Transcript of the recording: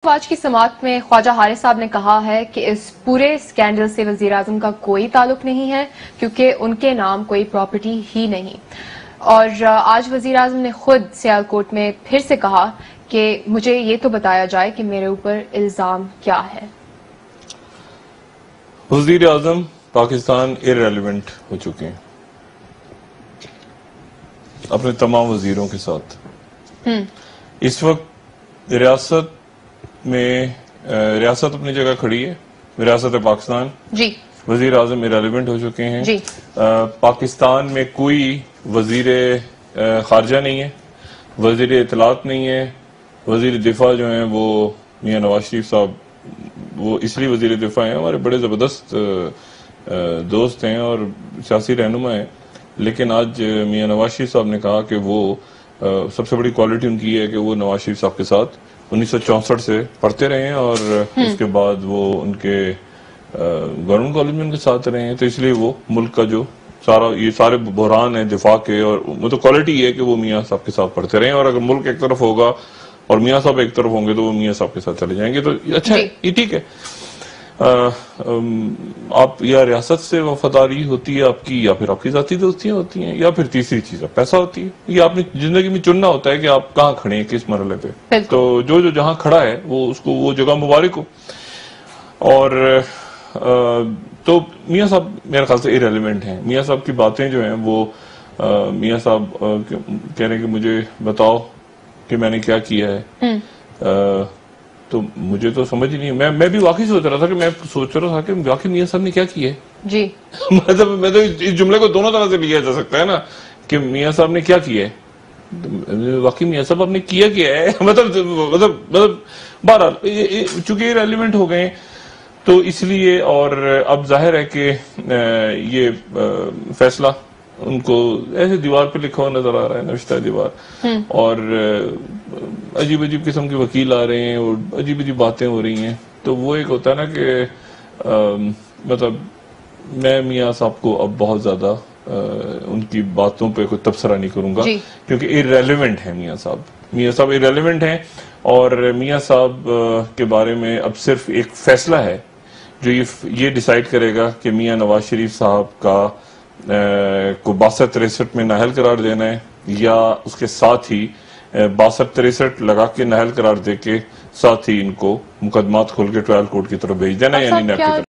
आज की समाअत में ख्वाजा हारिस साहब ने कहा है कि इस पूरे स्कैंडल से वजीर आजम का कोई ताल्लुक नहीं है क्योंकि उनके नाम कोई प्रॉपर्टी ही नहीं। और आज वजीर आजम ने खुद सियालकोट में फिर से कहा कि मुझे ये तो बताया जाए कि मेरे ऊपर इल्जाम क्या है। वजीर आजम पाकिस्तान इररेलेवेंट हो चुके हैं अपने तमाम वजीरों के साथ। इस वक्त रियासत में रियासत अपनी जगह खड़ी है, रियासत पाकिस्तान जी। वजीर आजम इररेलेवेंट हो चुके हैं जी। पाकिस्तान में कोई वजीर खारजा नहीं है, वजीर इतलात नहीं है, वजीर दिफा जो है वो मियां नवाज शरीफ साहब, वो इसलिए वजीर दिफा हैं, हमारे बड़े जबरदस्त दोस्त हैं और सियासी रहनुमा हैं। लेकिन आज मियां नवाज शरीफ साहब ने कहा कि वो सबसे बड़ी क्वालिटी उनकी है कि वो नवाज शरीफ साहब के साथ 1964 से पढ़ते रहे हैं और उसके बाद वो उनके गवर्नमेंट कॉलेज में उनके साथ रहे हैं। तो इसलिए वो मुल्क का जो ये सारे बहरान है दिफा के, और मतलब क्वालिटी ये है कि वो मियां साहब के साथ पढ़ते रहे। और अगर मुल्क एक तरफ होगा और मियां साहब एक तरफ होंगे तो वो मियां साहब के साथ चले जाएंगे। तो अच्छा है, ये ठीक है। आप या रियासत से वफादारी होती है आपकी, या फिर आपकी जाती दोस्तियां होती हैं, या फिर तीसरी चीज पैसा होती है। ये आपने जिंदगी में चुनना होता है कि आप कहाँ खड़े हैं, किस मरहले पे। तो जो जो जहां खड़ा है वो उसको वो जगह मुबारक हो। और तो मियां साहब मेरे ख्याल से इररेलेवेंट हैं। मियां साहब की बातें जो हैं वो मियां साहब कह रहे हैं कि मुझे बताओ कि मैंने क्या किया है। तो मुझे तो समझ ही नहीं, मैं भी वाकई सोच रहा था कि वाकई मियां साहब ने क्या किया है जी। मतलब मैं तो इस जुमले को दोनों तरह से लिया जा सकता है ना कि मियां साहब ने क्या किया है, तो वाकई मियां साहब आपने किया है मतलब बहरहाल चूंकि ये रेलिवेंट हो गए तो इसलिए। और अब जाहिर है कि ये फैसला उनको ऐसे दीवार पे लिखा हुआ नजर आ रहा है, नविश्ता दीवार, और अजीब अजीब किस्म के वकील आ रहे हैं और अजीब अजीब बातें हो रही हैं। तो वो एक होता है ना कि मतलब मैं मियां साहब को अब बहुत ज्यादा उनकी बातों पे कोई तबसरा नहीं करूंगा क्योंकि इररेलेवेंट है मियां साहब इररेलेवेंट हैं। और मियां साहब के बारे में अब सिर्फ एक फैसला है जो ये डिसाइड करेगा कि मियां नवाज शरीफ साहब का को 62-63 में नाअहल करार देना है, या उसके साथ ही 62-63 लगा के नाअहल करार दे के साथ ही इनको मुकदमात खोल के ट्रायल कोर्ट की तरफ भेज देना, यानी